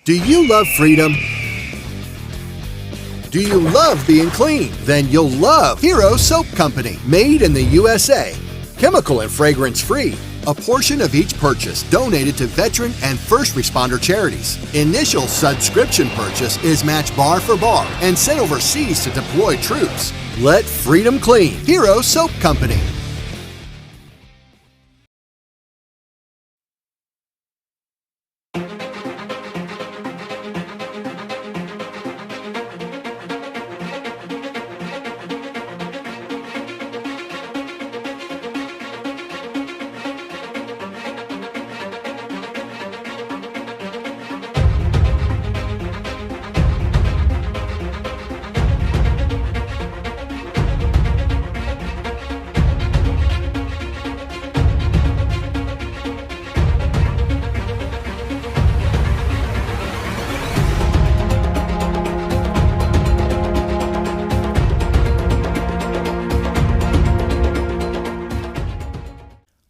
Do you love freedom? Do you love being clean? Then you'll love Hero Soap Company, made in the USA. Chemical and fragrance free. A portion of each purchase donated to veteran and first responder charities. Initial subscription purchase is matched bar for bar and sent overseas to deploy troops. Let freedom clean. Hero Soap Company.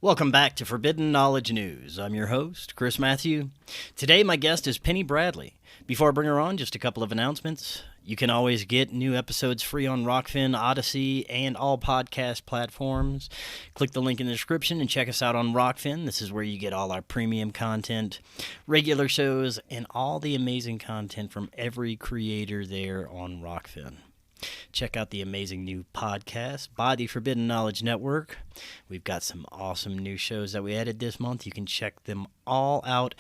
Welcome back to Forbidden Knowledge News. I'm your host, Chris Matthew. Today, my guest is Penny Bradley. Before I bring her on, just a couple of announcements. You can always get new episodes free on Rokfin, Odysee, and all podcast platforms. Click the link in the description and check us out on Rokfin. This is where you get all our premium content, regular shows, and all the amazing content from every creator there on Rokfin. Check out the amazing new podcast by the Forbidden Knowledge Network. We've got some awesome new shows that we added this month. You can check them all out,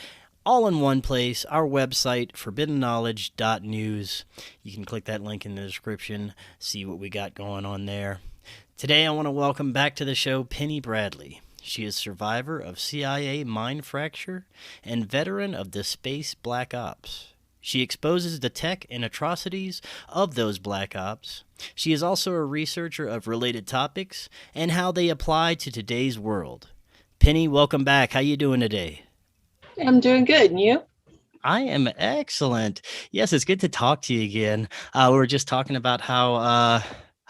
all in one place. Our website, forbiddenknowledge.news. You can click that link in the description, see what we got going on there. Today, I want to welcome back to the show Penny Bradley. She is survivor of CIA mind fracture and veteran of the Space Black Ops. She exposes the tech and atrocities of those black ops. She is also a researcher of related topics and how they apply to today's world. Penny, welcome back. How you doing today? I'm doing good. And you? I am excellent. Yes, it's good to talk to you again. We were just talking about how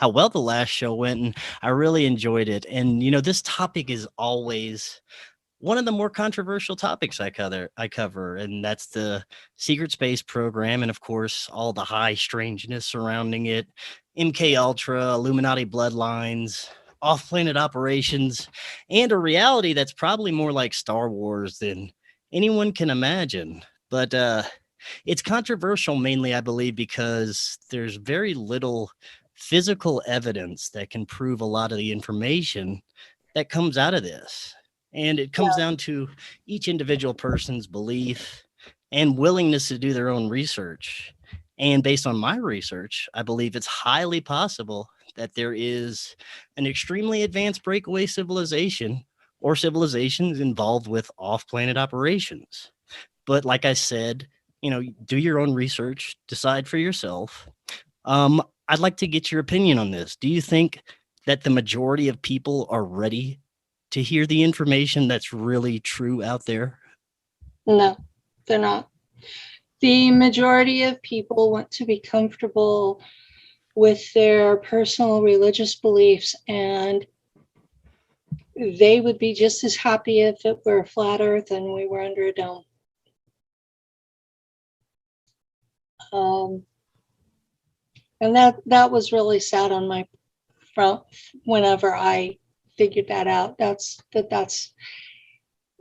well the last show went, and I really enjoyed it. And, this topic is always one of the more controversial topics I cover, and that's the secret space program, and of course, all the high strangeness surrounding it, MK Ultra, Illuminati bloodlines, off-planet operations, and a reality that's probably more like Star Wars than anyone can imagine. But it's controversial mainly, I believe, because there's very little physical evidence that can prove a lot of the information that comes out of this. And it comes down to each individual person's belief and willingness to do their own research. And based on my research, I believe it's highly possible that there is an extremely advanced breakaway civilization or civilizations involved with off-planet operations. But like I said, do your own research, decide for yourself. I'd like to get your opinion on this. Do you think that the majority of people are ready to hear the information that's really true out there? No, they're not. The majority of people want to be comfortable with their personal religious beliefs, and they would be just as happy if it were a flat earth and we were under a dome. And that was really sad on my front whenever I figured that out. That's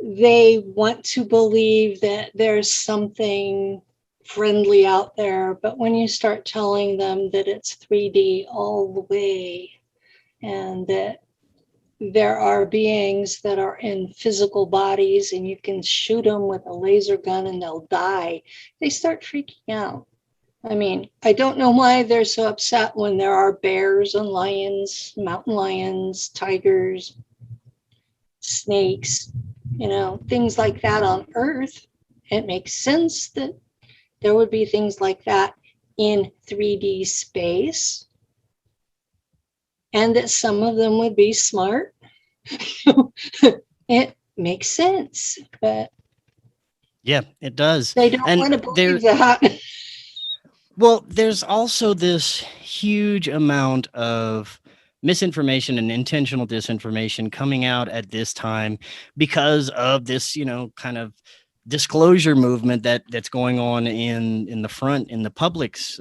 they want to believe that there's something friendly out there, but when you start telling them that it's 3D all the way and that there are beings that are in physical bodies and you can shoot them with a laser gun and they'll die, they start freaking out. I mean, I don't know why they're so upset when there are bears and lions, mountain lions, tigers, snakes, things like that on Earth. It makes sense that there would be things like that in 3D space, and that some of them would be smart. It makes sense, but yeah, it does. They don't want to believe that. Well, there's also this huge amount of misinformation and intentional disinformation coming out at this time because of this, kind of disclosure movement that's going on in the front, in the public's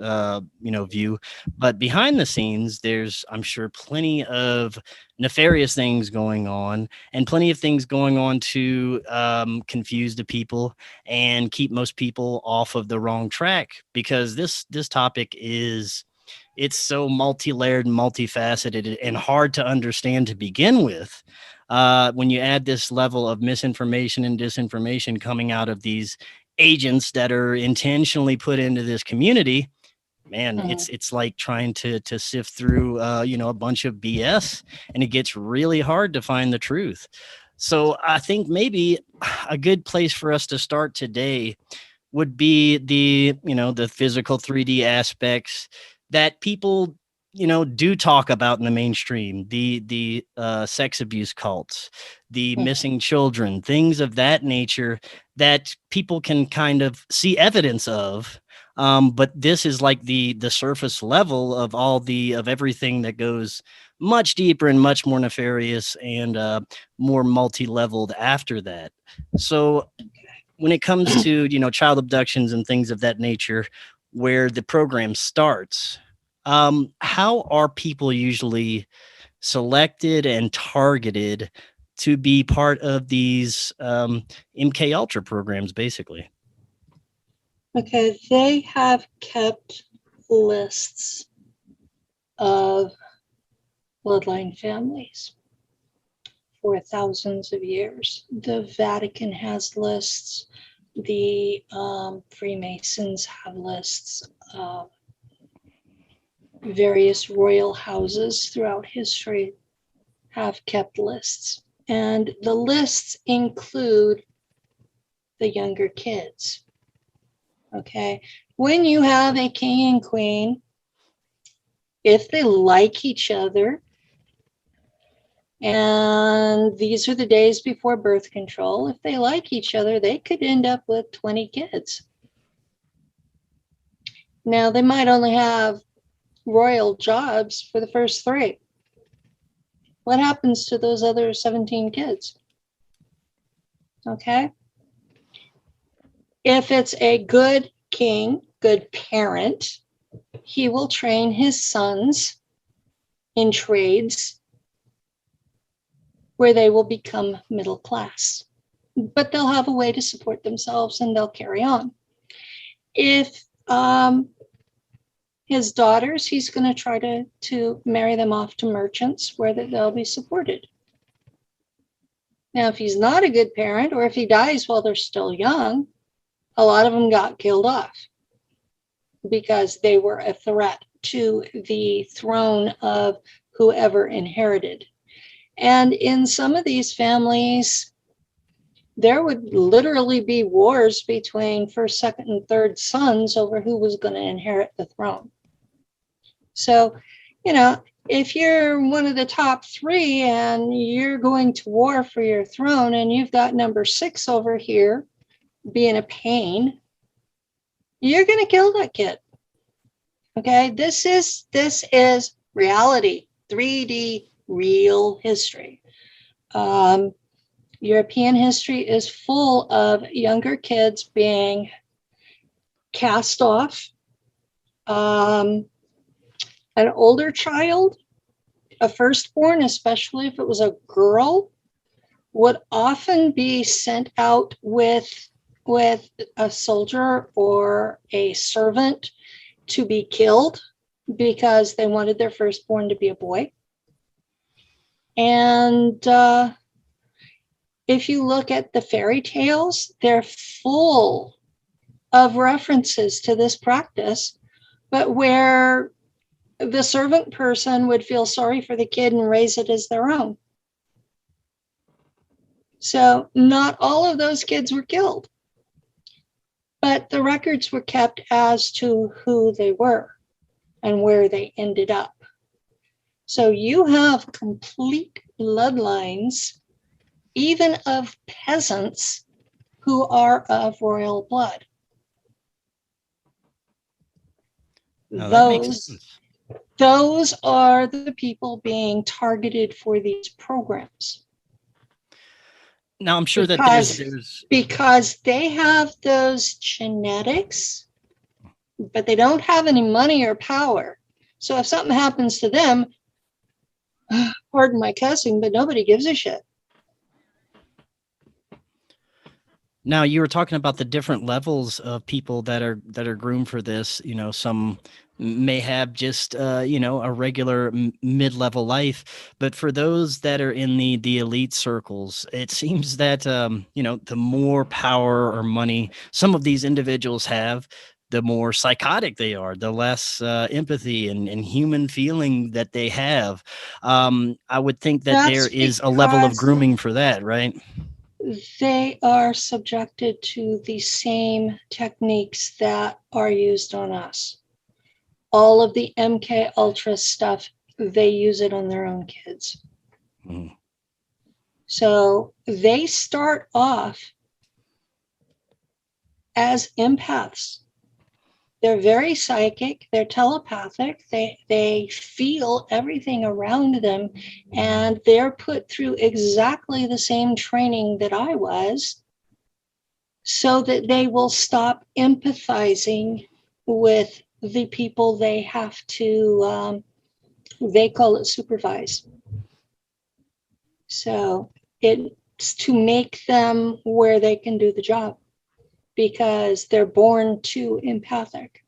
view, but behind the scenes there's, I'm sure, plenty of nefarious things going on, and plenty of things going on to confuse the people and keep most people off of the wrong track, because this topic is, it's so multi-layered and multifaceted and hard to understand to begin with. When you add this level of misinformation and disinformation coming out of these agents that are intentionally put into this community, man, it's like trying to sift through a bunch of BS, and it gets really hard to find the truth. So I think maybe a good place for us to start today would be the physical 3D aspects that people do talk about in the mainstream, the sex abuse cults, the missing children, things of that nature that people can kind of see evidence of. But this is like the surface level of of everything that goes much deeper and much more nefarious and more multi-leveled after that. So when it comes to child abductions and things of that nature, where the program starts, how are people usually selected and targeted to be part of these MK Ultra programs, basically? Okay, they have kept lists of bloodline families for thousands of years. The Vatican has lists. The Freemasons have lists. Various royal houses throughout history have kept lists. And the lists include the younger kids. Okay, when you have a king and queen, if they like each other, and these are the days before birth control, if they like each other, they could end up with 20 kids. Now, they might only have royal jobs for the first 3. What happens to those other 17 kids? Okay. If it's a good king, good parent, he will train his sons in trades where they will become middle class, but they'll have a way to support themselves and they'll carry on. If his daughters, he's going to try to marry them off to merchants where they'll be supported. Now, if he's not a good parent, or if he dies while they're still young, a lot of them got killed off because they were a threat to the throne of whoever inherited. And in some of these families, there would literally be wars between first, second, and third sons over who was going to inherit the throne. So, if you're one of the top 3 and you're going to war for your throne and you've got number 6 over here being a pain, you're going to kill that kid. Okay, this is reality, 3D real history. European history is full of younger kids being cast off. An older child, a firstborn, especially if it was a girl, would often be sent out with a soldier or a servant to be killed because they wanted their firstborn to be a boy. And if you look at the fairy tales, they're full of references to this practice, but where the servant person would feel sorry for the kid and raise it as their own. So not all of those kids were killed, but the records were kept as to who they were and where they ended up. So you have complete bloodlines, even of peasants who are of royal blood. Now, that makes sense. Those are the people being targeted for these programs. Now, I'm sure that because there's because they have those genetics, but they don't have any money or power. So if something happens to them, pardon my cussing, but nobody gives a shit. Now, you were talking about the different levels of people that are groomed for this. You know, some may have just you know, a regular mid-level life, but for those that are in the elite circles, it seems that you know, the more power or money some of these individuals have, the more psychotic they are, the less empathy and human feeling that they have. I would think that there That's is a level of because grooming for that, right? they are subjected to the same techniques that are used on us. All of the MK Ultra stuff, they use it on their own kids. Mhm. So they start off as empaths. They're very psychic, they're telepathic, they feel everything around them, and they're put through exactly the same training that I was, so that they will stop empathizing with the people they have to, they call it supervise. So it's to make them where they can do the job, because they're born too empathic.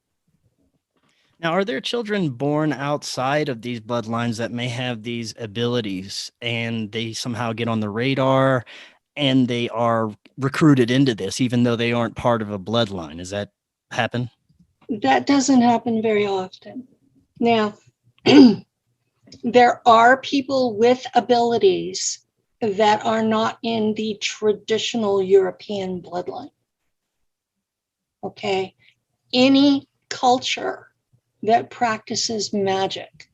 Now, are there children born outside of these bloodlines that may have these abilities and they somehow get on the radar and they are recruited into this, even though they aren't part of a bloodline? Does that happen? That doesn't happen very often. Now, there are people with abilities that are not in the traditional European bloodline. Okay. Any culture that practices magic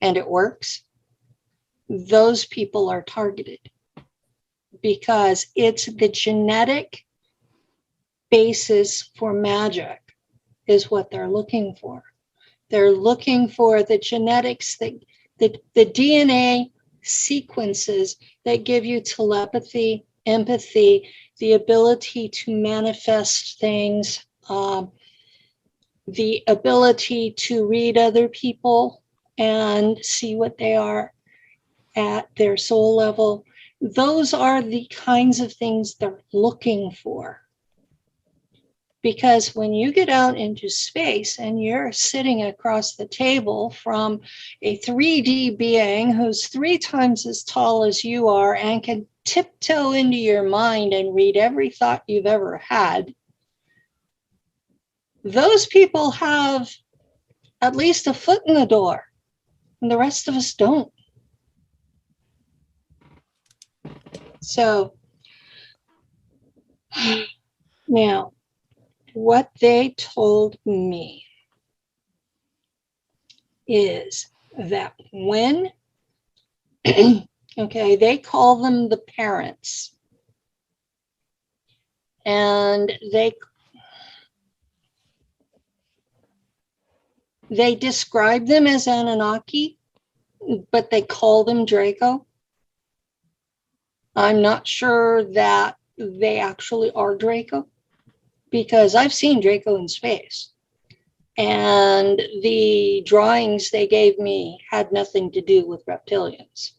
and it works, those people are targeted, because it's the genetic basis for magic is what they're looking for. They're looking for the genetics, that the DNA sequences that give you telepathy, empathy, the ability to manifest things, the ability to read other people and see what they are at their soul level. Those are the kinds of things they're looking for. Because when you get out into space and you're sitting across the table from a 3D being who's 3 times as tall as you are and can tiptoe into your mind and read every thought you've ever had, those people have at least a foot in the door, and the rest of us don't. So now, what they told me is that when, okay, they call them the parents, and they describe them as Anunnaki, but they call them Draco. I'm not sure that they actually are Draco, because I've seen Draco in space. And the drawings they gave me had nothing to do with reptilians.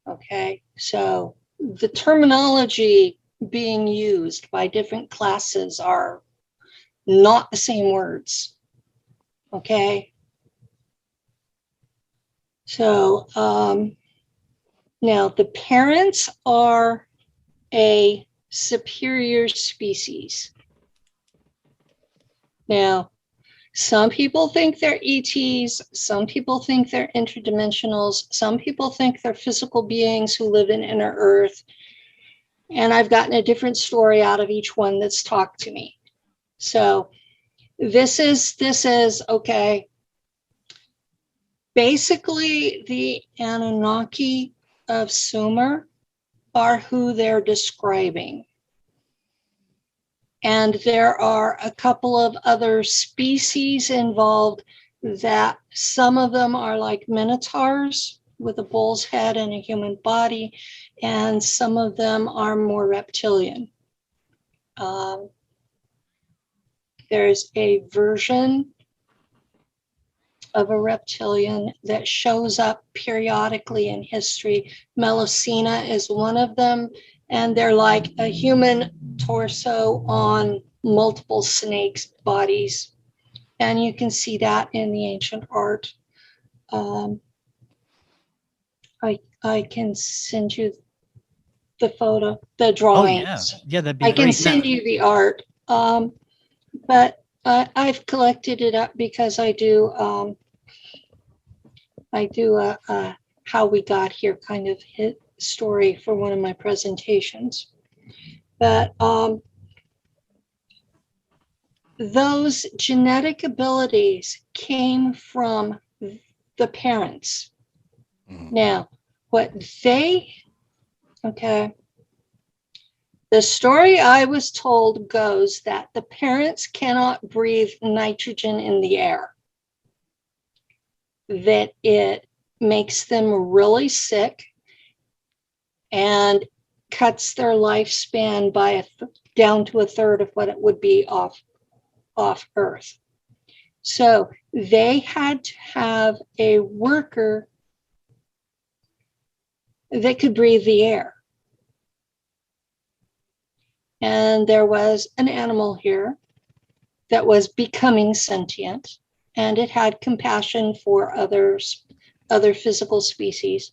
Okay, so the terminology being used by different classes are not the same words. Okay, so now the parents are a superior species. Now, some people think they're ETs, some people think they're interdimensionals, some people think they're physical beings who live in inner Earth. And I've gotten a different story out of each one that's talked to me. So this is okay. Basically, the Anunnaki of Sumer are who they're describing. And there are a couple of other species involved, that some of them are like minotaurs with a bull's head and a human body. and some of them are more reptilian. There's a version of a reptilian that shows up periodically in history. Melusina is one of them, and they're like a human torso on multiple snakes' bodies. And you can see that in the ancient art. I can send you the photo, the drawings. Oh yeah, that'd be I can great. send you the art. But I've collected it up because I do a how we got here kind of hit story for one of my presentations. But those genetic abilities came from the parents. Now, what they, okay, the story I was told goes that the parents cannot breathe nitrogen in the air, that it makes them really sick and cuts their lifespan by down to a third of what it would be off Earth. So they had to have a worker that could breathe the air. And there was an animal here that was becoming sentient, and it had compassion for other physical species.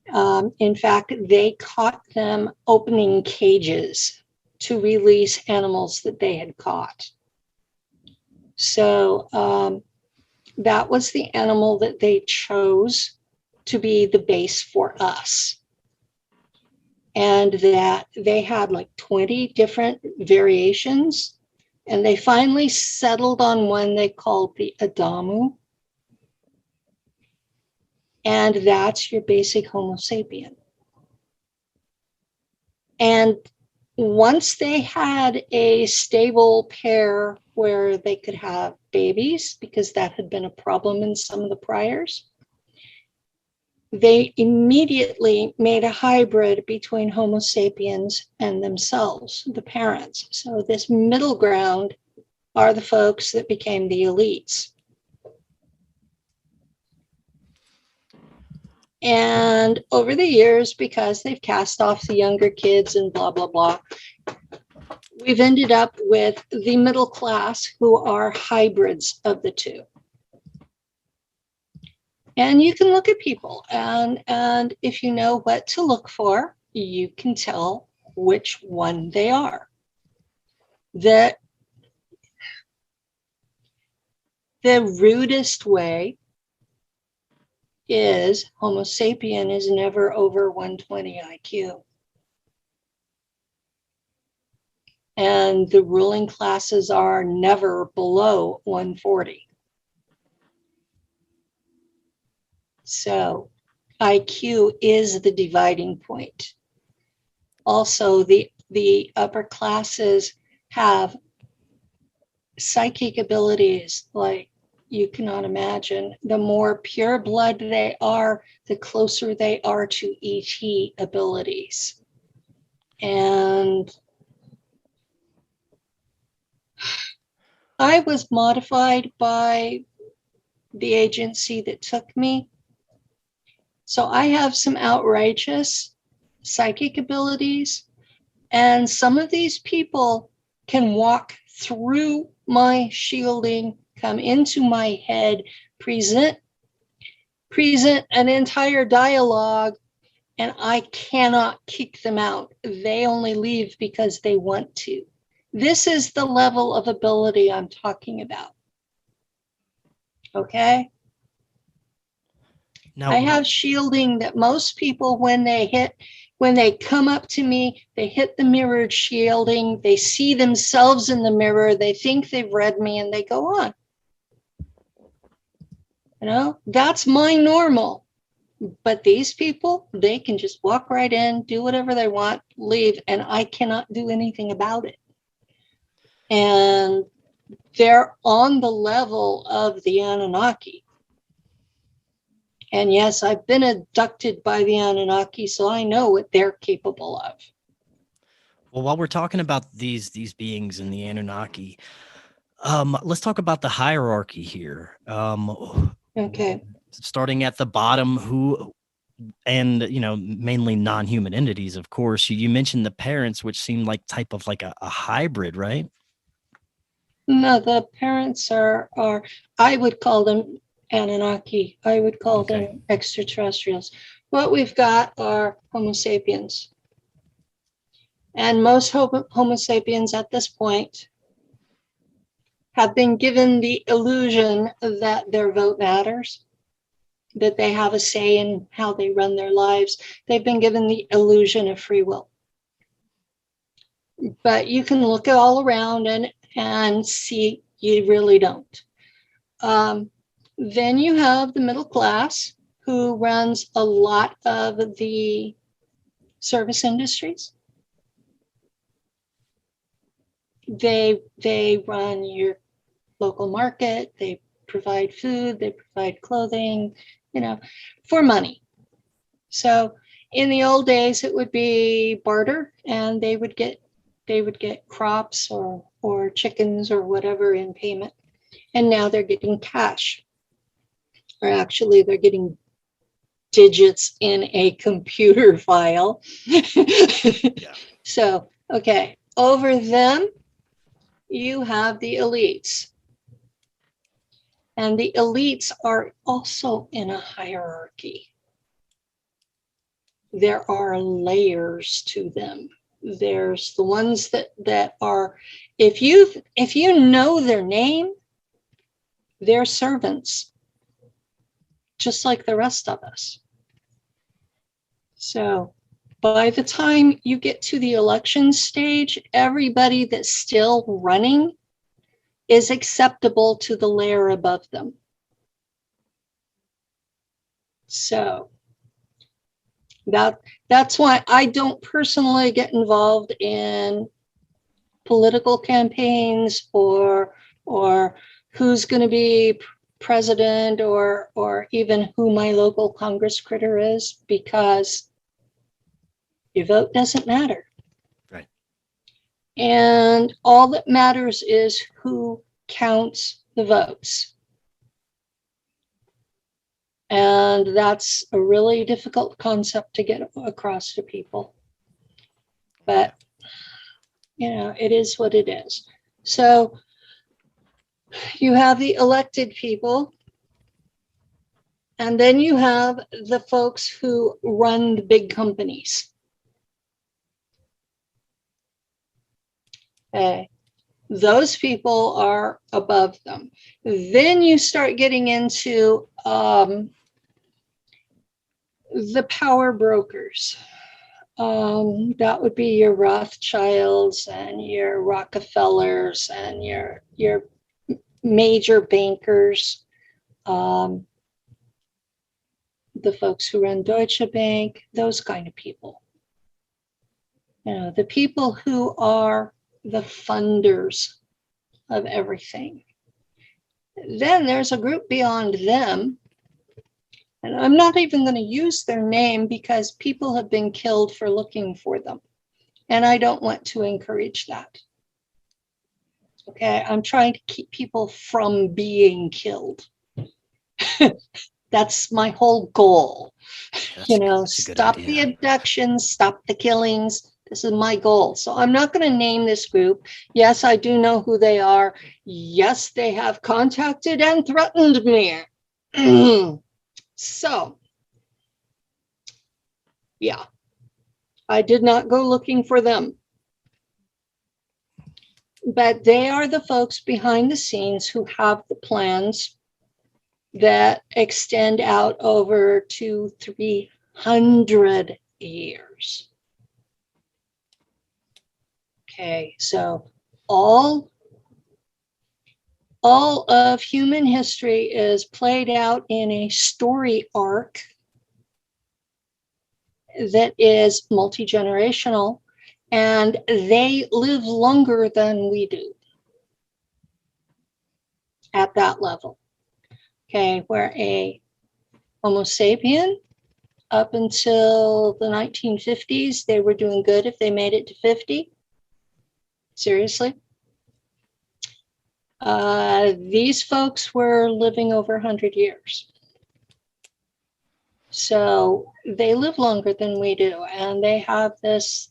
In fact, they caught them opening cages to release animals that they had caught. So that was the animal that they chose to be the base for us. And that they had like 20 different variations. And they finally settled on one they called the Adamu. And that's your basic Homo sapien. And once they had a stable pair where they could have babies, because that had been a problem in some of the priors, they immediately made a hybrid between Homo sapiens and themselves, the parents. So this middle ground are the folks that became the elites. And over the years, because they've cast off the younger kids and blah, blah, blah, we've ended up with the middle class who are hybrids of the two. And you can look at people, and if you know what to look for, you can tell which one they are. The rudest way is Homo sapien is never over 120 IQ. And the ruling classes are never below 140. So IQ is the dividing point. Also, the upper classes have psychic abilities like you cannot imagine. The more pure blood they are, the closer they are to ET abilities. And I was modified by the agency that took me. So I have some outrageous psychic abilities, and some of these people can walk through my shielding, come into my head, present an entire dialogue, and I cannot kick them out. They only leave because they want to. This is the level of ability I'm talking about. Okay? Now, I have shielding that most people, when they come up to me, they hit the mirrored shielding, they see themselves in the mirror, they think they've read me, and they go on. You know, that's my normal. But these people, they can just walk right in, do whatever they want, leave, and I cannot do anything about it. And they're on the level of the Anunnaki. And yes, I've been abducted by the Anunnaki, so I know what they're capable of. Well, while we're talking about these beings and the Anunnaki, let's talk about the hierarchy here. Okay. Starting at the bottom, and mainly non-human entities, of course. You mentioned the parents, which seem like type of like a hybrid, right? No, the parents are I would call them Anunnaki. I would call them extraterrestrials. What we've got are Homo sapiens. And most Homo sapiens at this point have been given the illusion that their vote matters, that they have a say in how they run their lives. They've been given the illusion of free will. But you can look all around and see you really don't. Then you have the middle class, who runs a lot of the service industries. They run your local market, they provide food, they provide clothing, for money. So in the old days, it would be barter, and they would get crops or chickens or whatever in payment. And now they're getting cash, or actually they're getting digits in a computer file. Yeah. So, okay, over them, you have the elites. And the elites are also in a hierarchy. There are layers to them. There's the ones that are, if you know their name, they're servants, just like the rest of us. So by the time you get to the election stage, everybody that's still running is acceptable to the layer above them. So that's why I don't personally get involved in political campaigns or who's going to be president or even who my local Congress critter is, because your vote doesn't matter. Right. And all that matters is who counts the votes. And that's a really difficult concept to get across to people. But, it is what it is. So you have the elected people, and then you have the folks who run the big companies. Okay. Those people are above them. Then you start getting into the power brokers. That would be your Rothschilds and your Rockefellers and your major bankers, the folks who run Deutsche Bank, those kind of people. The people who are the funders of everything. Then there's a group beyond them, and I'm not even going to use their name because people have been killed for looking for them, and I don't want to encourage that. Okay, I'm trying to keep people from being killed. That's my whole goal. Stop the abductions, stop the killings. This is my goal. So I'm not going to name this group. Yes, I do know who they are. Yes, they have contacted and threatened me. So, yeah, I did not go looking for them. But they are the folks behind the scenes who have the plans that extend out over 200-300 years. Okay, so all of human history is played out in a story arc that is multi-generational, and they live longer than we do at that level. Okay, where a Homo sapien, up until the 1950s, they were doing good if they made it to 50. Seriously. These folks were living over 100 years. So they live longer than we do. And they have this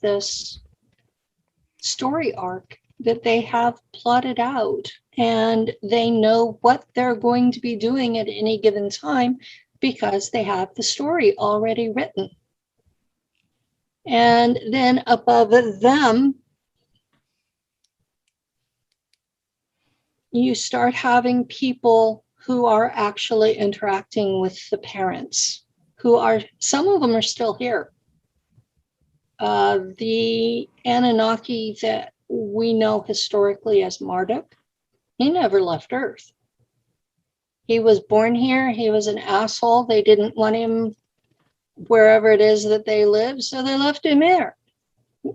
story arc that they have plotted out. And they know what they're going to be doing at any given time because they have the story already written. And then above them, you start having people who are actually interacting with the parents, some of them are still here. The Anunnaki that we know historically as Marduk, he never left Earth. He was born here. He was an asshole. They didn't want him wherever it is that they live, so they left him there,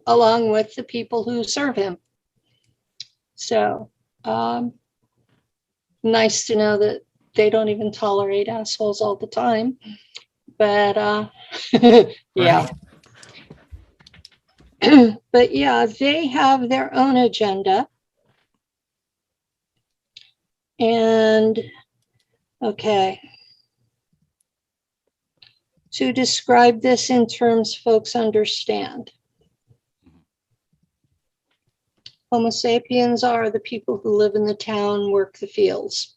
along with the people who serve him. So, nice to know that they don't even tolerate assholes all the time. But yeah. But yeah, they have their own agenda. And okay. To describe this in terms folks understand. Homo sapiens are the people who live in the town, work the fields.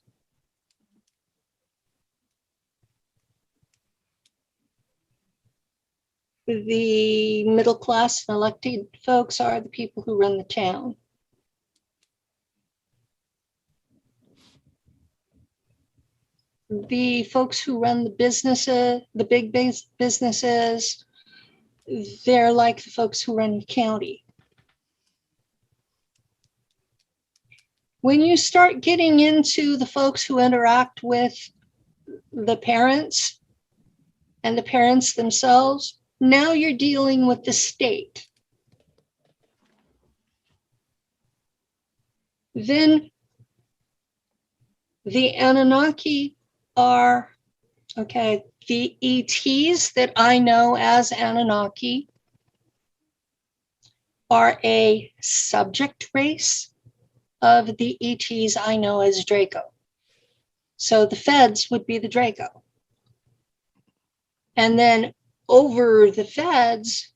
The middle class and elected folks are the people who run the town. The folks who run the businesses, the big businesses, they're like the folks who run the county. When you start getting into the folks who interact with the parents and the parents themselves, now you're dealing with the state. Then the Anunnaki are, okay, the ETs that I know as Anunnaki are a subject race of the ETs I know as Draco. So the feds would be the Draco. And then over the feds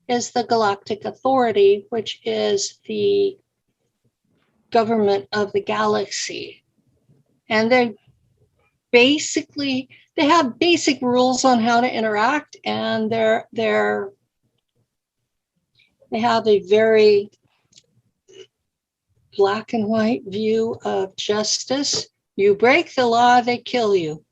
is the Galactic Authority, which is the government of the galaxy. And they have basic rules on how to interact, and they have a very black and white view of justice. You break the law, they kill you.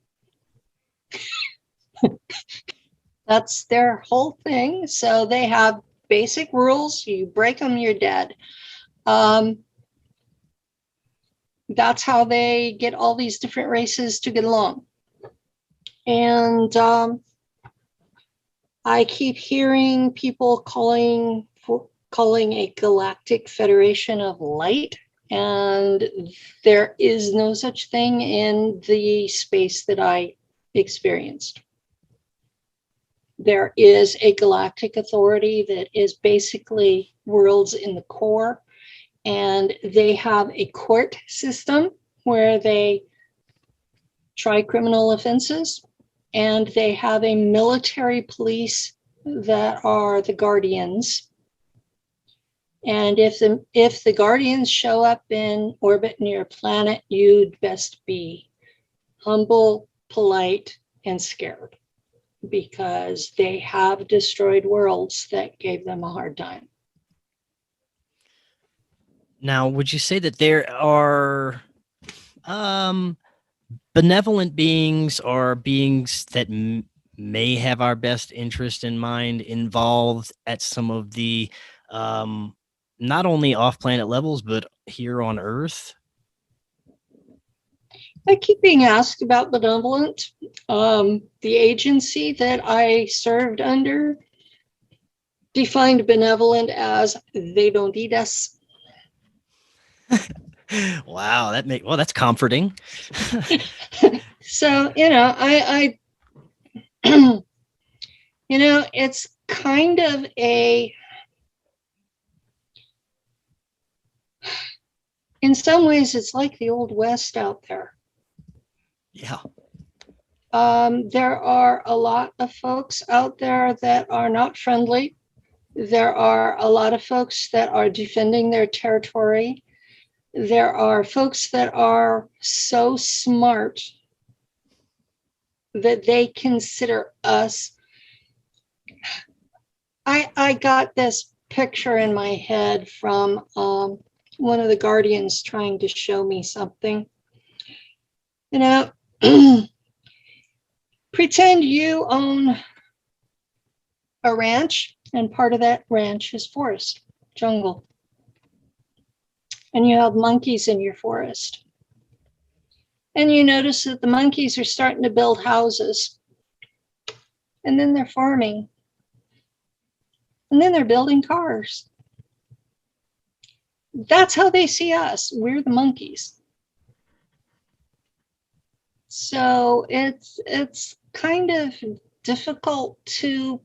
That's their whole thing. So they have basic rules. You break them, you're dead. That's how they get all these different races to get along. And I keep hearing people calling a galactic federation of light, and there is no such thing in the space that I experienced. There is a galactic authority that is basically worlds in the core, and they have a court system where they try criminal offenses, and they have a military police that are the guardians. And if the guardians show up in orbit near a planet, you'd best be humble, polite, and scared, because they have destroyed worlds that gave them a hard time. Now, would you say that there are benevolent beings or beings that may have our best interest in mind involved at some of the not only off-planet levels, but here on Earth? I keep being asked about benevolent. The agency that I served under defined benevolent as they don't eat us. Wow, that's comforting. So, it's kind of in some ways, it's like the Old West out there. Yeah. There are a lot of folks out there that are not friendly. There are a lot of folks that are defending their territory. There are folks that are so smart that they consider us. I got this picture in my head from one of the guardians trying to show me something. Pretend you own a ranch, and part of that ranch is forest, jungle. And you have monkeys in your forest. And you notice that the monkeys are starting to build houses. And then they're farming. And then they're building cars. That's how they see us. We're the monkeys. So it's kind of difficult to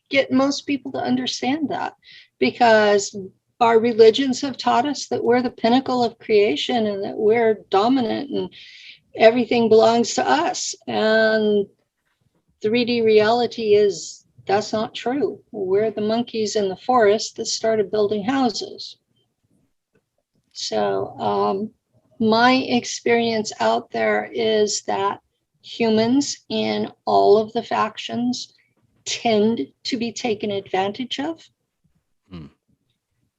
get most people to understand that, because our religions have taught us that we're the pinnacle of creation and that we're dominant and everything belongs to us. And 3D reality is that's not true. We're the monkeys in the forest that started building houses. So my experience out there is that humans in all of the factions tend to be taken advantage of.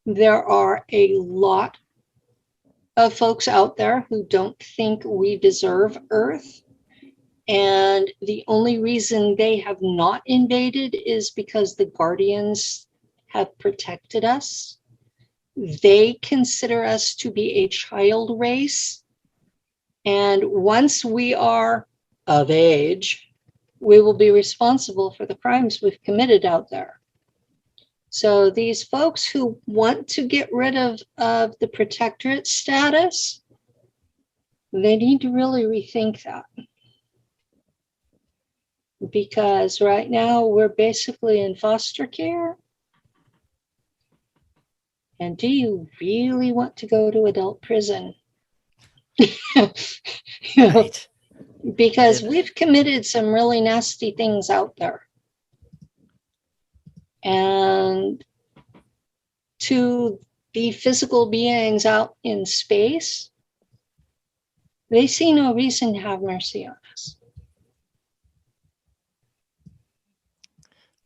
There are a lot of folks out there who don't think we deserve Earth. And the only reason they have not invaded is because the Guardians have protected us. They consider us to be a child race. And once we are of age, we will be responsible for the crimes we've committed out there. So these folks who want to get rid of the protectorate status, they need to really rethink that. Because right now we're basically in foster care. And do you really want to go to adult prison? Right. Because we've committed some really nasty things out there. And to the physical beings out in space, they see no reason to have mercy on us.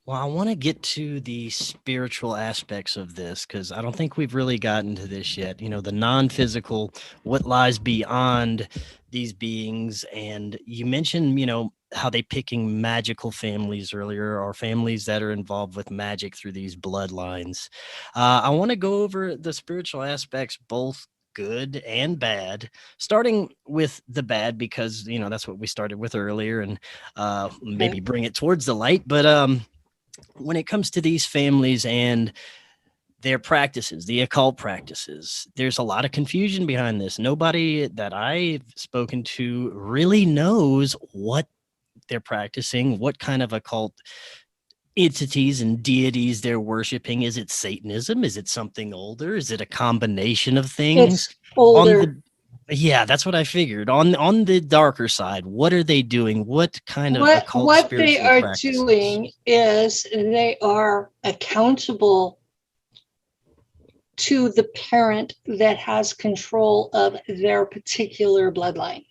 Well, I want to get to the spiritual aspects of this because I don't think we've really gotten to this yet. The non-physical, what lies beyond these beings. And you mentioned, how they picking magical families earlier, or families that are involved with magic through these bloodlines. I want to go over the spiritual aspects, both good and bad, starting with the bad because, that's what we started with earlier, and maybe bring it towards the light. But when it comes to these families and their practices, the occult practices, there's a lot of confusion behind this. Nobody that I've spoken to really knows what they're practicing, what kind of occult entities and deities they're worshiping. Is it Satanism? Is it something older? Is it a combination of things? It's older. Yeah, that's what I figured. On the darker side, what are they doing? What kind of occult what they spiritual are practices? doing is they are accountable to the parent that has control of their particular bloodline.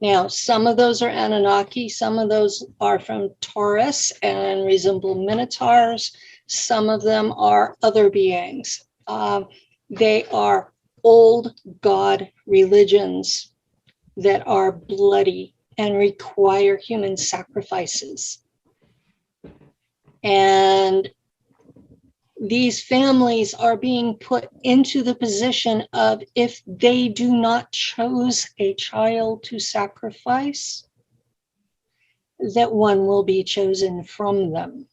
Now, some of those are Anunnaki, some of those are from Taurus and resemble Minotaurs, some of them are other beings. They are old god religions that are bloody and require human sacrifices. And these families are being put into the position of, if they do not choose a child to sacrifice, that one will be chosen from them.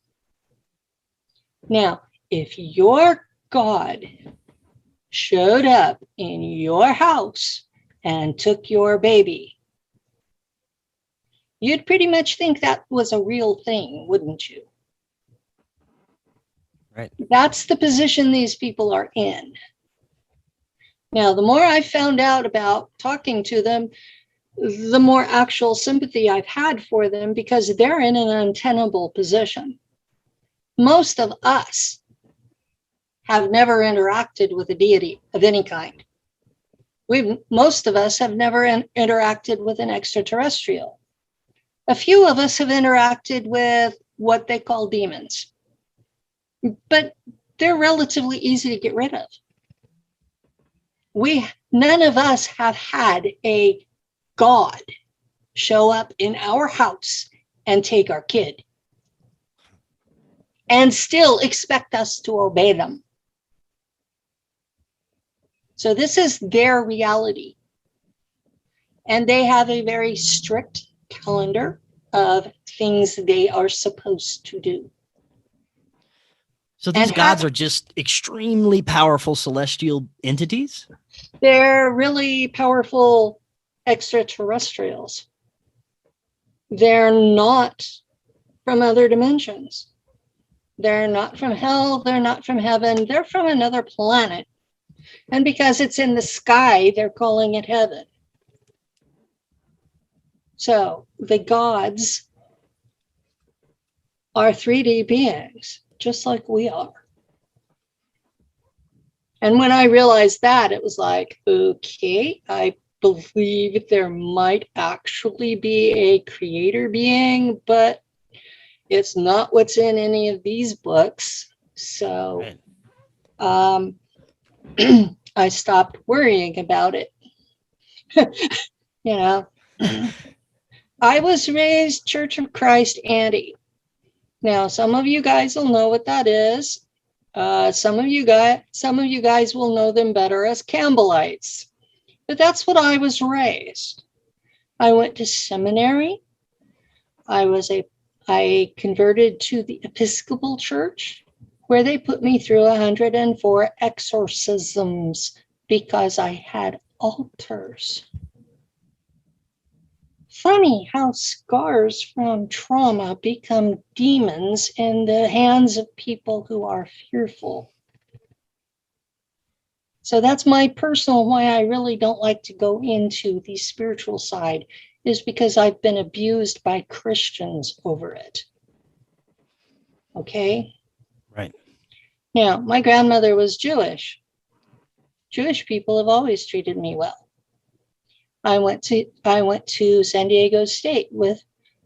Now, if your God showed up in your house and took your baby, you'd pretty much think that was a real thing, wouldn't you? Right. That's the position these people are in. Now, the more I found out about talking to them, the more actual sympathy I've had for them, because they're in an untenable position. Most of us have never interacted with a deity of any kind. Most of us have never interacted with an extraterrestrial. A few of us have interacted with what they call demons, but they're relatively easy to get rid of. None of us have had a God show up in our house and take our kid and still expect us to obey them. So this is their reality. And they have a very strict calendar of things they are supposed to do. So these gods are just extremely powerful celestial entities? They're really powerful extraterrestrials. They're not from other dimensions. They're not from hell. They're not from heaven. They're from another planet. And because it's in the sky, they're calling it heaven. So the gods are 3D beings, just like we are. And when I realized that, it was like, okay, I believe there might actually be a creator being, but it's not what's in any of these books. So I stopped worrying about it. You know, I was raised Church of Christ Anti. Now, some of you guys will know what that is. Some of you guys will know them better as Campbellites. But that's what I was raised. I went to seminary. I converted to the Episcopal Church, where they put me through 104 exorcisms because I had altars. Funny how scars from trauma become demons in the hands of people who are fearful. So that's my personal why I really don't like to go into the spiritual side, is because I've been abused by Christians over it. Okay? Right. Now, my grandmother was Jewish. Jewish people have always treated me well. I went to San Diego State with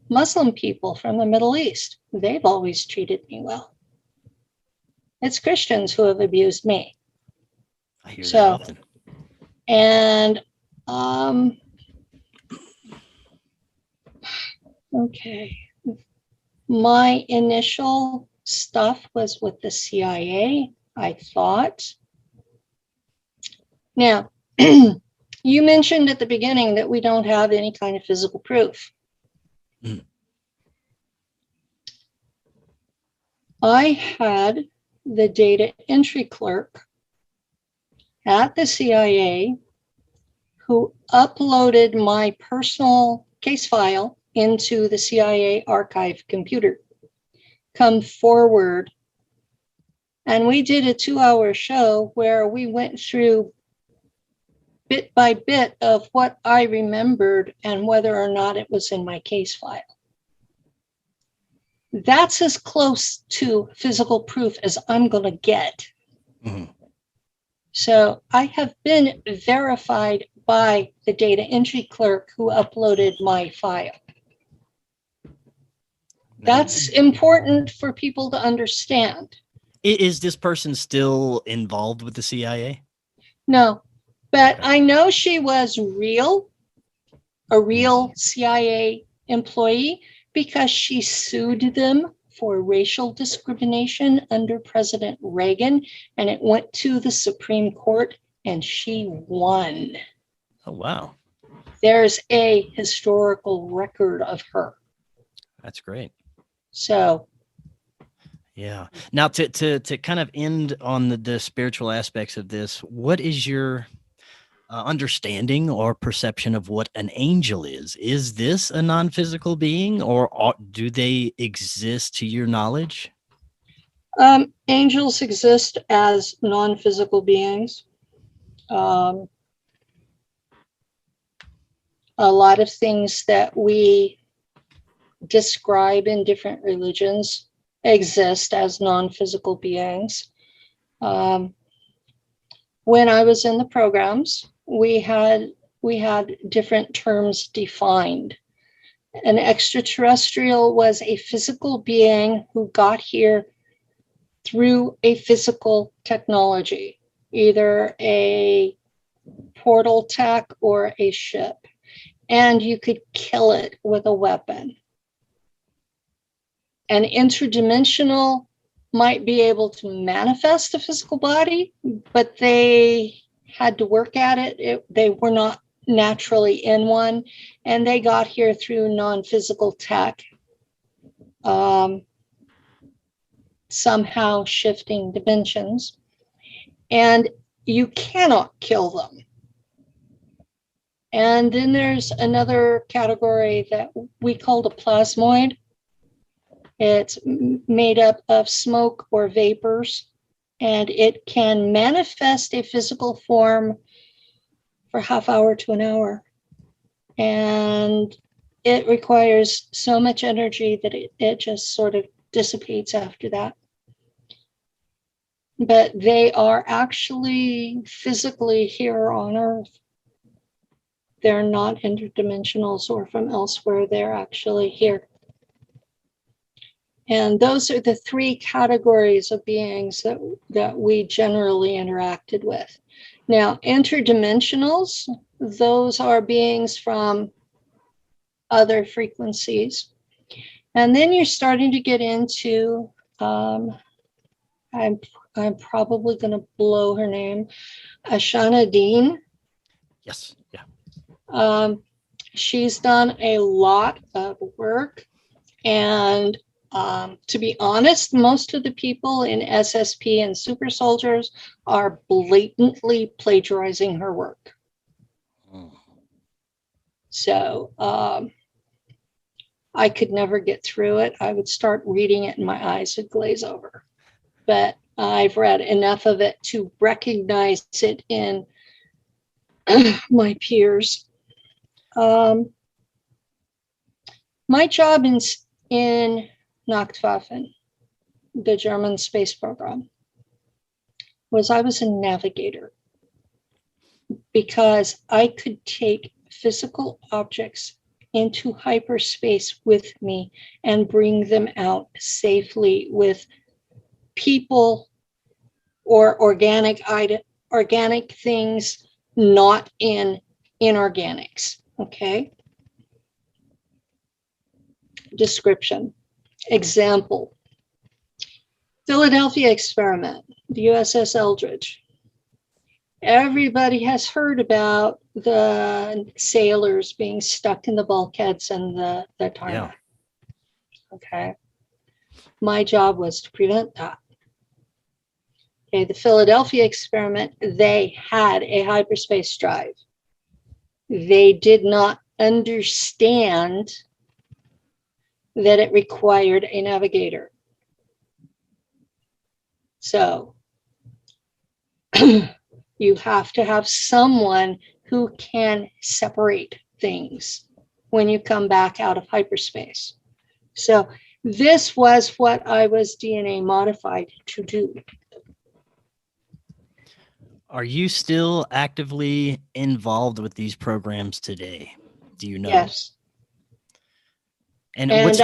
Muslim people from the Middle East. They've always treated me well. It's Christians who have abused me. I hear that often. And okay. My initial stuff was with the CIA, I thought. Now, you mentioned at the beginning that we don't have any kind of physical proof. Mm. I had the data entry clerk at the CIA who uploaded my personal case file into the CIA archive computer come forward. And we did a 2-hour show where we went through bit by bit of what I remembered and whether or not it was in my case file. That's as close to physical proof as I'm going to get. Mm-hmm. So I have been verified by the data entry clerk who uploaded my file. That's important for people to understand. Is this person still involved with the CIA? No, but I know she was a real CIA employee, because she sued them for racial discrimination under President Reagan, and it went to the Supreme Court, and she won. Oh, wow. There's a historical record of her. That's great. So, yeah. Now, to kind of end on the spiritual aspects of this, what is your understanding or perception of what an angel is. Is this a non-physical being, or do they exist to your knowledge? Angels exist as non-physical beings. A lot of things that we describe in different religions exist as non-physical beings. When I was in the programs, we had different terms defined. An extraterrestrial was a physical being who got here through a physical technology, either a portal tech or a ship, and you could kill it with a weapon. An interdimensional might be able to manifest a physical body, but they had to work at it. They were not naturally in one, and they got here through non-physical tech, somehow shifting dimensions, and you cannot kill them. And then there's another category that we called a plasmoid. It's made up of smoke or vapors, and it can manifest a physical form for half hour to an hour. And it requires so much energy that it just sort of dissipates after that. But they are actually physically here on Earth. They're not interdimensionals or from elsewhere. They're actually here. And those are the three categories of beings that we generally interacted with. Now, interdimensionals, those are beings from other frequencies. And then you're starting to get into, I'm probably going to blow her name, Ashana Dean. Yes, yeah. She's done a lot of work, and to be honest, most of the people in SSP and super soldiers are blatantly plagiarizing her work. So I could never get through it. I would start reading it and my eyes would glaze over. But I've read enough of it to recognize it in my peers. My job in Nachtwaffen, the German space program, was I was a navigator, because I could take physical objects into hyperspace with me and bring them out safely with people or organic things, not in inorganics. Okay. Description. Example. Philadelphia experiment, the USS Eldridge. Everybody has heard about the sailors being stuck in the bulkheads and the tarmac. Yeah. Okay. My job was to prevent that. Okay, the Philadelphia experiment, they had a hyperspace drive. They did not understand that it required a navigator. So you have to have someone who can separate things when you come back out of hyperspace. So this was what I was DNA modified to do. Are you still actively involved with these programs today? Do you know? Yes. And what's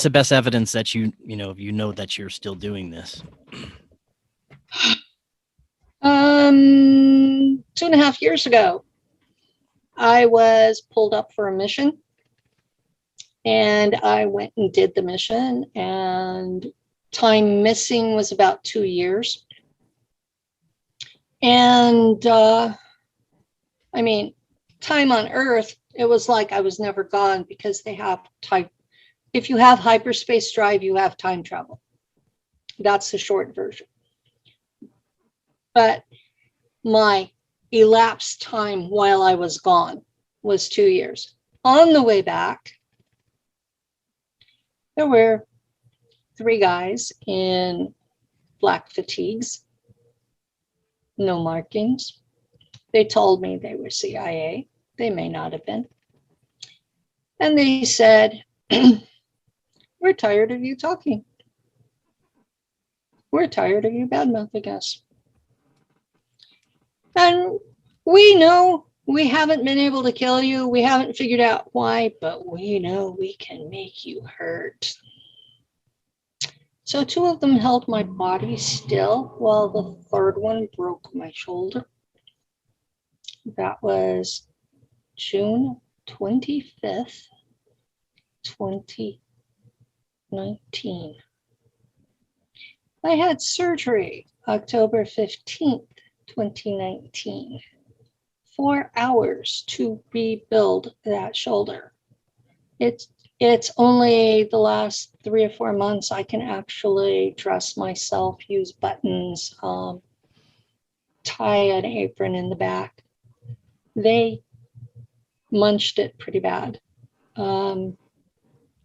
the best evidence that you know that you're still doing this? 2.5 years ago, I was pulled up for a mission, and I went and did the mission, and time missing was about 2 years. And I mean, time on Earth, it was like I was never gone, because they have time. If you have hyperspace drive, you have time travel. That's the short version. But my elapsed time while I was gone was 2 years. On the way back, there were 3 guys in black fatigues, no markings. They told me they were CIA. They may not have been. And they said, we're tired of you talking. We're tired of you bad-mouthing us. And we know we haven't been able to kill you. We haven't figured out why, but we know we can make you hurt. So 2 of them held my body still while the 3rd one broke my shoulder. That was June 25th, 2019. I had surgery October 15th, 2019. 4 hours to rebuild that shoulder. It's only the last 3 or 4 months I can actually dress myself, use buttons, tie an apron in the back. They munched it pretty bad.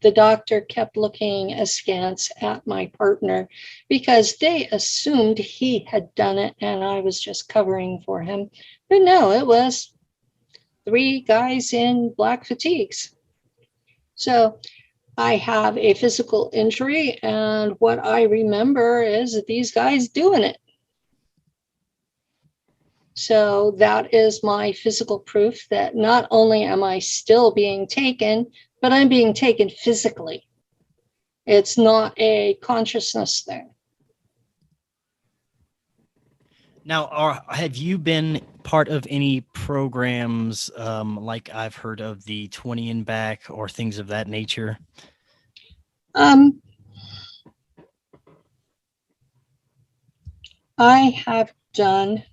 The doctor kept looking askance at my partner because they assumed he had done it and I was just covering for him. But no, it was 3 guys in black fatigues. So I have a physical injury, and what I remember is these guys doing it. So that is my physical proof that not only am I still being taken, but I'm being taken physically. It's not a consciousness thing. Now, have you been part of any programs like I've heard of the 20 and back or things of that nature? I have done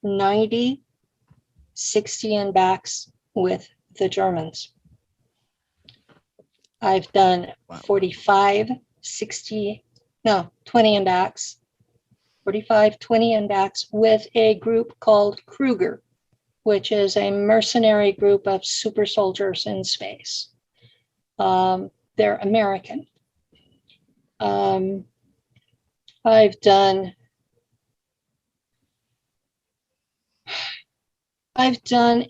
90, 60 and backs with the Germans. I've done 45, 60, no, 20 and backs, 45, 20 and backs with a group called Kruger, which is a mercenary group of super soldiers in space. They're American. I've done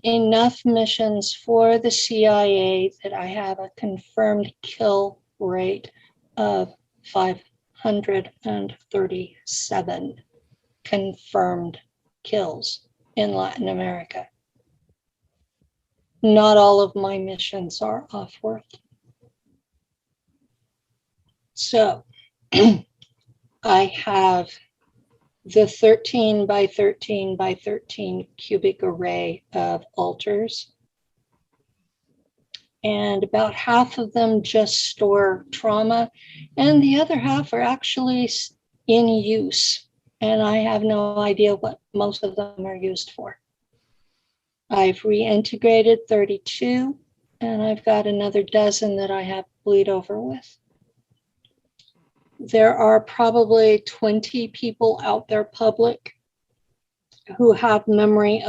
enough missions for the CIA that I have a confirmed kill rate of 537 confirmed kills in Latin America. Not all of my missions are off-world. So I have the 13 by 13 by 13 cubic array of altars. And about half of them just store trauma, and the other half are actually in use. And I have no idea what most of them are used for. I've reintegrated 32, and I've got another dozen that I have bleed over with. There are probably 20 people out there public who have memory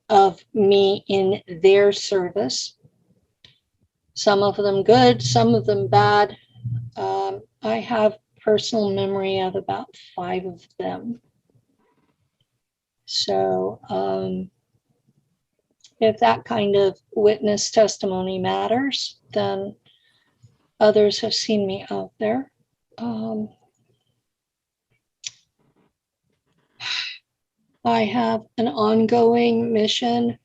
of me in their service. Some of them good, some of them bad. I have personal memory of about 5 of them. So if that kind of witness testimony matters, then others have seen me out there. I have an ongoing mission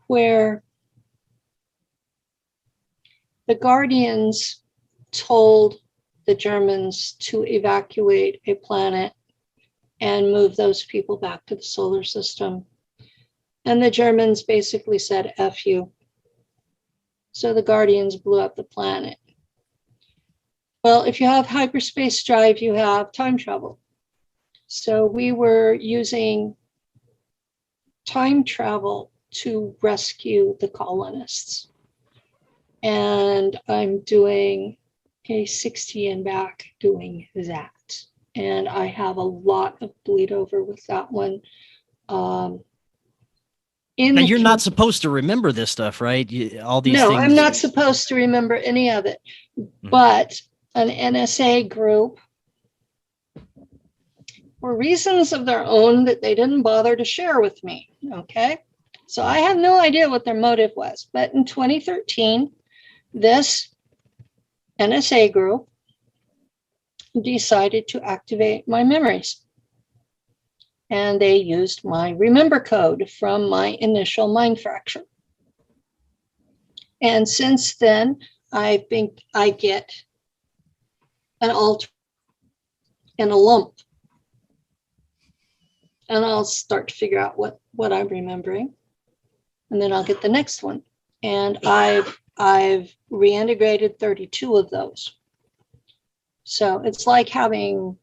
where the Guardians told the Germans to evacuate a planet and move those people back to the solar system. And the Germans basically said, F you. So the Guardians blew up the planet. Well, if you have hyperspace drive, you have time travel. So we were using time travel to rescue the colonists. And I'm doing a 60 and back doing that. and I have a lot of bleed over with that one. Now, you're not supposed to remember this stuff, right? All these no, things. I'm not supposed to remember any of it. But an NSA group, for reasons of their own that they didn't bother to share with me, okay? So I have no idea what their motive was. But in 2013, this NSA group decided to activate my memories. And they used my remember code from my initial mind fracture. And since then, I get an alter and a lump. And I'll start to figure out what I'm remembering. And then I'll get the next one. And I've reintegrated 32 of those. So it's like having,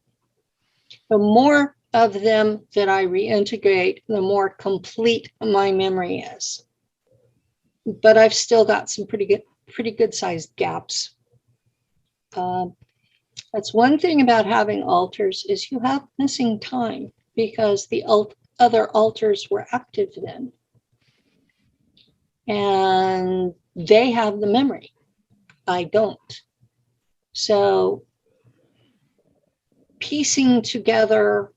the more of them that I reintegrate, the more complete my memory is. But I've still got some pretty good sized gaps. That's one thing about having alters, is you have missing time, because the other alters were active then. And they have the memory. I don't. So piecing together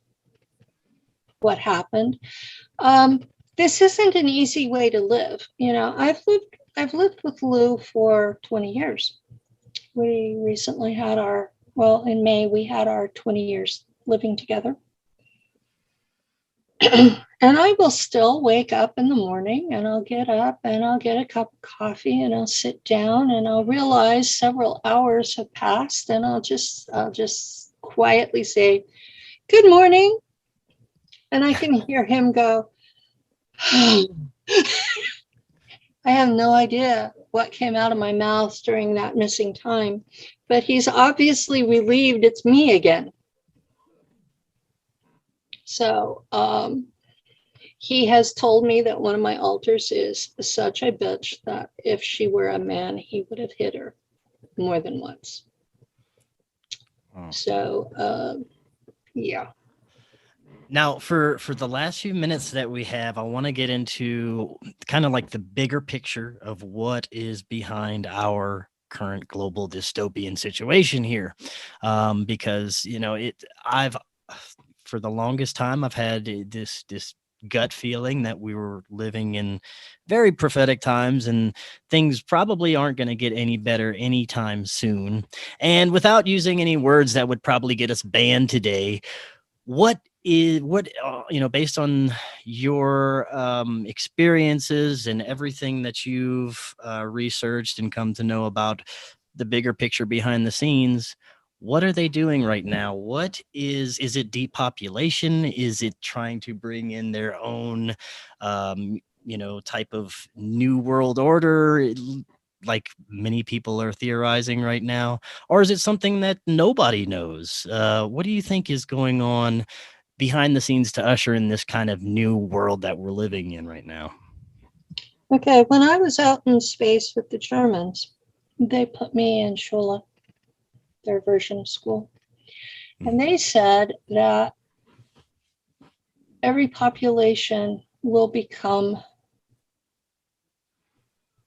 what happened, this isn't an easy way to live. You know, I've lived with Lou for 20 years. We recently had in May, we had our 20 years living together. And I will still wake up in the morning, and I'll get up and I'll get a cup of coffee, and I'll sit down, and I'll realize several hours have passed, and I'll just quietly say, "Good morning." And I can hear him go, I have no idea what came out of my mouth during that missing time, but he's obviously relieved it's me again. So he has told me that one of my alters is such a bitch that if she were a man, he would have hit her more than once. Oh. So, yeah. Now, for the last few minutes that we have, I want to get into kind of like the bigger picture of what is behind our current global dystopian situation here, because for the longest time I've had this gut feeling that we were living in very prophetic times, and things probably aren't going to get any better anytime soon. And without using any words that would probably get us banned today, based on your experiences and everything that you've researched and come to know about the bigger picture behind the scenes, what are they doing right now? What is it depopulation? Is it trying to bring in their own, type of new world order, like many people are theorizing right now? Or is it something that nobody knows? What do you think is going on behind the scenes to usher in this kind of new world that we're living in right now? Okay, when I was out in space with the Germans, they put me in Schule, their version of school. And they said that every population will become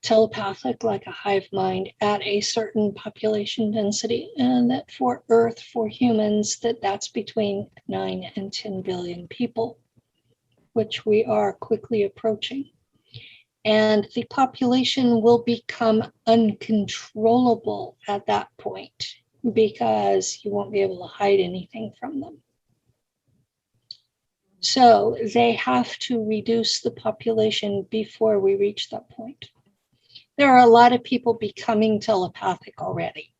telepathic, like a hive mind, at a certain population density, and that for Earth, for humans, that's between 9 and 10 billion people, which we are quickly approaching. And the population will become uncontrollable at that point, because you won't be able to hide anything from them. So they have to reduce the population before we reach that point. There are a lot of people becoming telepathic already.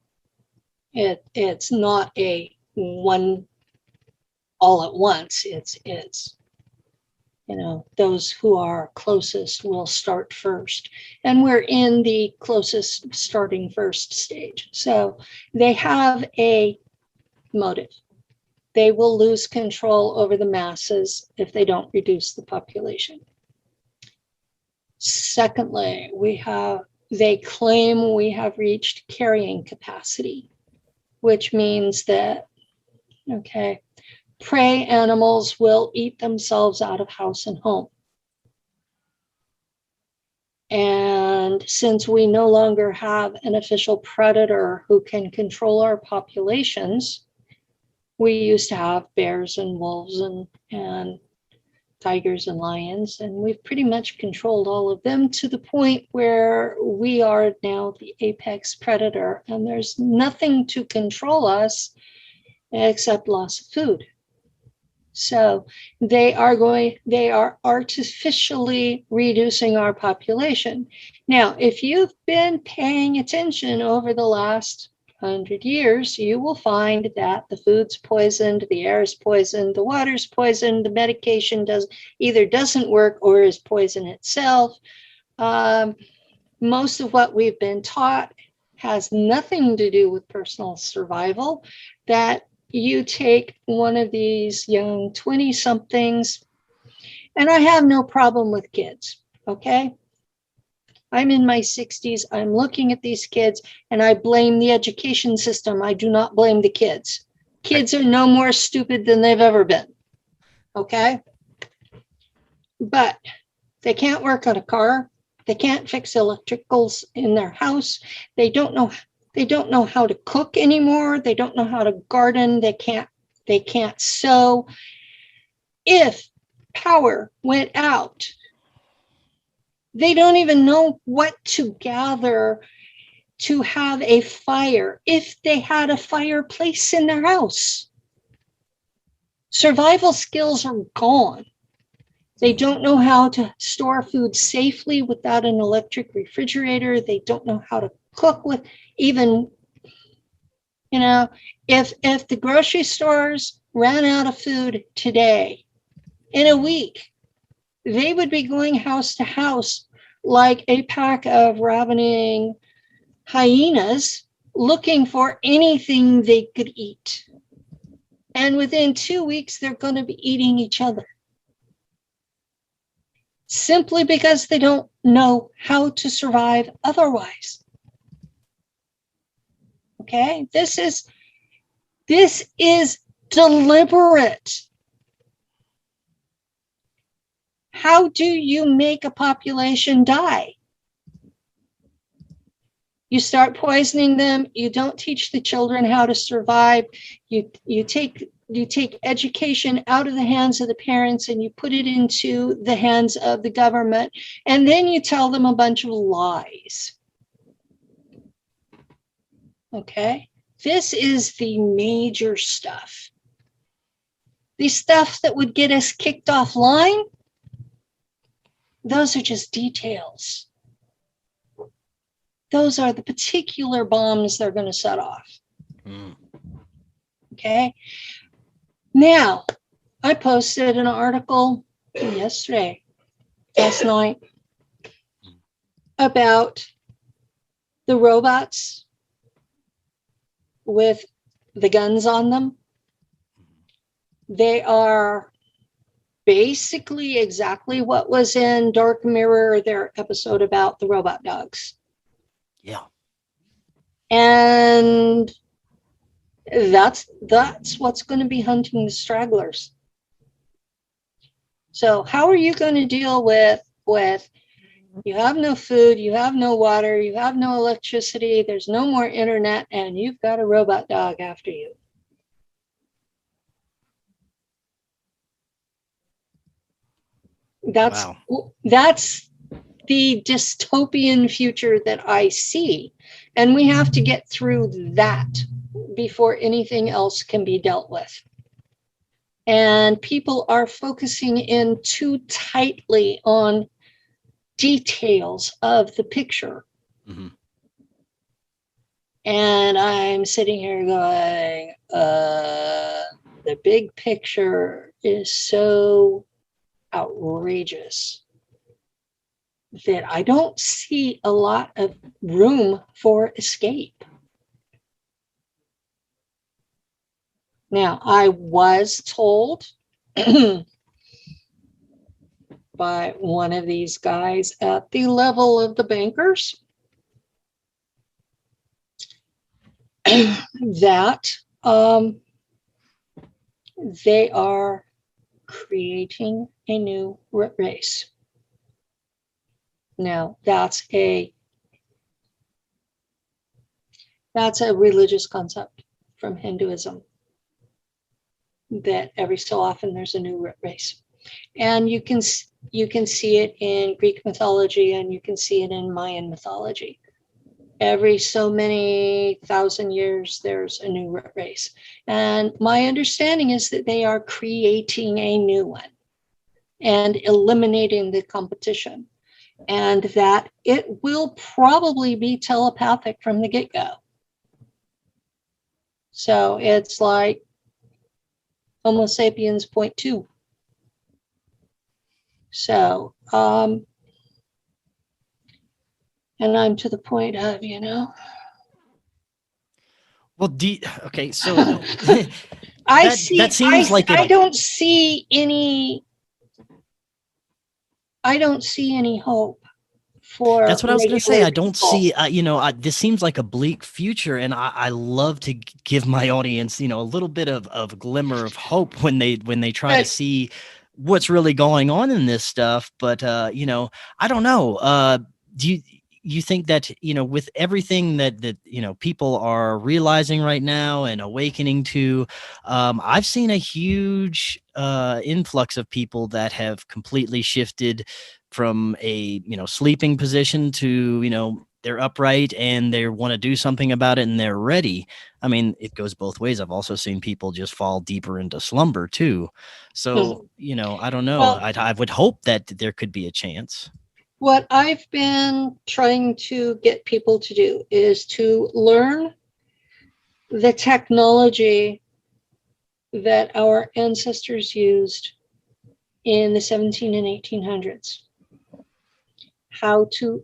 It's not a one all at once. It's those who are closest will start first. And we're in the closest starting first stage. So they have a motive. They will lose control over the masses if they don't reduce the population. Secondly, they claim we have reached carrying capacity, which means that Okay. Prey animals will eat themselves out of house and home. And since we no longer have an official predator who can control our populations, we used to have bears and wolves and tigers and lions, and we've pretty much controlled all of them to the point where we are now the apex predator, and there's nothing to control us except loss of food. So they are artificially reducing our population. Now, if you've been paying attention over the last 100 years, you will find that the food's poisoned, the air is poisoned, the water's poisoned, the medication either doesn't work or is poison itself. Most of what we've been taught has nothing to do with personal survival. That you take one of these young 20-somethings, and I have no problem with kids, okay? I'm in my 60s. I'm looking at these kids, and I blame the education system. I do not blame the kids. Kids are no more stupid than they've ever been, okay? But they can't work on a car. They can't fix electricals in their house. They don't know how to cook anymore. They don't know how to garden. They can't sew. If power went out, they don't even know what to gather to have a fire if they had a fireplace in their house. Survival skills are gone. They don't know how to store food safely without an electric refrigerator. They don't know how to cook with even, if the grocery stores ran out of food today, in a week, they would be going house to house like a pack of ravening hyenas looking for anything they could eat. And within 2 weeks, they're going to be eating each other. Simply because they don't know how to survive otherwise. Okay, this is deliberate. How do you make a population die? You start poisoning them. You don't teach the children how to survive. You take education out of the hands of the parents and you put it into the hands of the government, and then you tell them a bunch of lies. Okay, this is the major stuff. The stuff that would get us kicked offline, those are just details. Those are the particular bombs they're going to set off. Okay. Now, I posted an article last night, about the robots with the guns on them. They are basically exactly what was in Dark Mirror, their episode about the robot dogs. Yeah. And that's what's going to be hunting the stragglers. So how are you going to deal with you have no food, you have no water, you have no electricity, there's no more internet, and you've got a robot dog after you? That's the dystopian future that I see. And we have to get through that before anything else can be dealt with. And people are focusing in too tightly on details of the picture. Mm-hmm. And I'm sitting here going, the big picture is so outrageous that I don't see a lot of room for escape. Now, I was told by one of these guys at the level of the bankers that they are creating a new race. Now, that's a religious concept from Hinduism, that every so often there's a new race. And you can see it in Greek mythology, and you can see it in Mayan mythology. Every so many thousand years, there's a new race. And my understanding is that they are creating a new one and eliminating the competition, and that it will probably be telepathic from the get-go. So it's like Homo sapiens 0.2. So, and I'm to the point of, Well, okay, so I don't see any hope for. That's what I was going to say. I don't see, this seems like a bleak future, and I love to give my audience, a little bit of glimmer of hope when they try to see what's really going on in this stuff. But, I don't know. Do you think that, with everything that people are realizing right now and awakening to, I've seen a huge influx of people that have completely shifted from a sleeping position to they're upright and they want to do something about it and they're ready. I mean, it goes both ways. I've also seen people just fall deeper into slumber too. So I don't know. Well, I would hope that there could be a chance. What I've been trying to get people to do is to learn the technology that our ancestors used in the 17 and 1800s. How to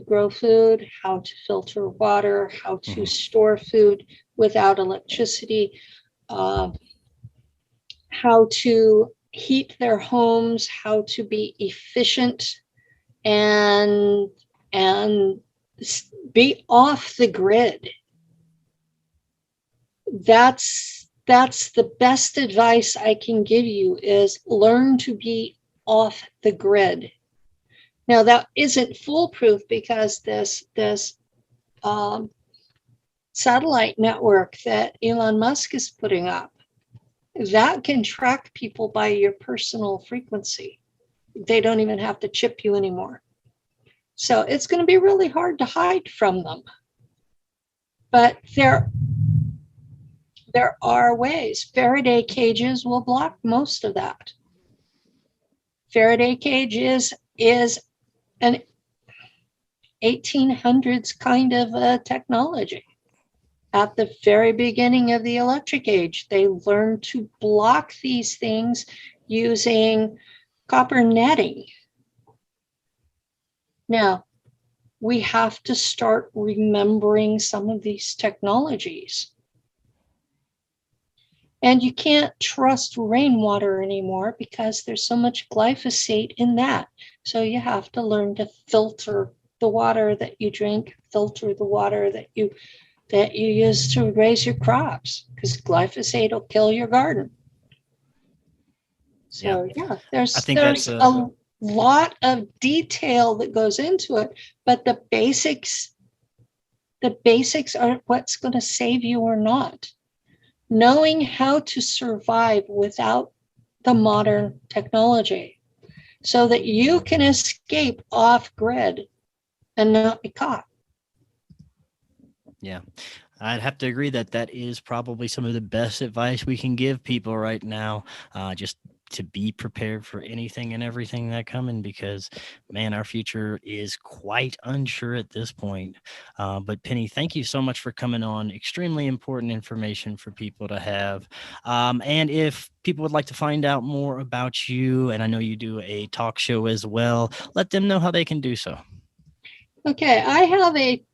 grow food, how to filter water, how to store food without electricity, how to heat their homes, how to be efficient and be off the grid. That's the best advice I can give you, is learn to be off the grid. Now, that isn't foolproof, because this satellite network that Elon Musk is putting up, that can track people by your personal frequency. They don't even have to chip you anymore. So it's going to be really hard to hide from them. But there are ways. Faraday cages will block most of that. Faraday cage is an 1800s kind of technology. At the very beginning of the electric age, they learned to block these things using copper netting. Now, we have to start remembering some of these technologies. And you can't trust rainwater anymore because there's so much glyphosate in that. So you have to learn to filter the water that you drink, filter the water that you use to raise your crops, because glyphosate will kill your garden. So there's a lot of detail that goes into it, but the basics are what's going to save you or not. Knowing how to survive without the modern technology so that you can escape off grid and not be caught. Yeah, I'd have to agree that is probably some of the best advice we can give people right now. Just to be prepared for anything and everything that coming, because man, our future is quite unsure at this point. But Penny, thank you so much for coming on. Extremely important information for people to have. And if people would like to find out more about you, and I know you do a talk show as well, let them know how they can do so. Okay, I have a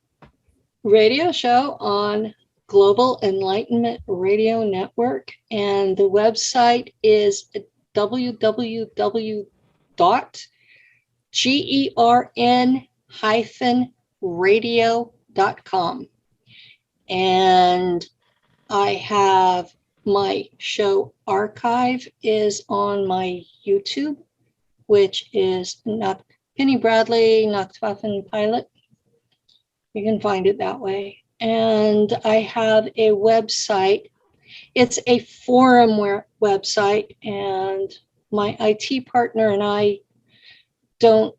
radio show on Global Enlightenment Radio Network, and the website is www.gern-radio.com. And I have my show archive is on my YouTube, which is not Penny Bradley, Nachtwaffen Pilot. You can find it that way. And I have a website. It's a forum website, and my IT partner and I don't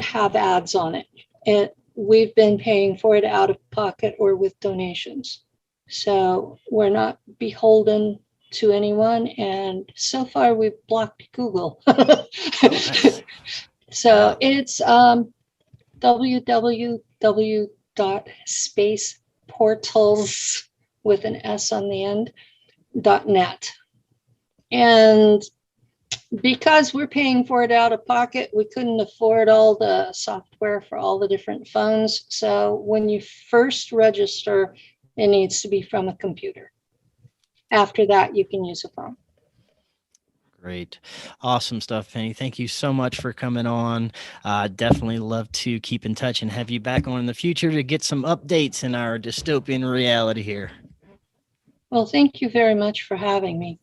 have ads on it. We've been paying for it out of pocket or with donations. So we're not beholden to anyone. And so far we've blocked Google. Nice. So it's www.spaceportals with an S on the end, .net. And because we're paying for it out of pocket, we couldn't afford all the software for all the different phones. So when you first register, it needs to be from a computer. After that, you can use a phone. Great. Awesome stuff, Penny. Thank you so much for coming on. Definitely love to keep in touch and have you back on in the future to get some updates in our dystopian reality here. Well, thank you very much for having me.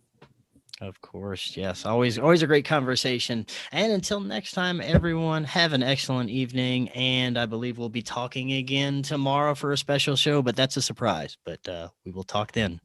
Of course. Yes. Always a great conversation. And until next time, everyone, have an excellent evening. And I believe we'll be talking again tomorrow for a special show, but that's a surprise. But we will talk then.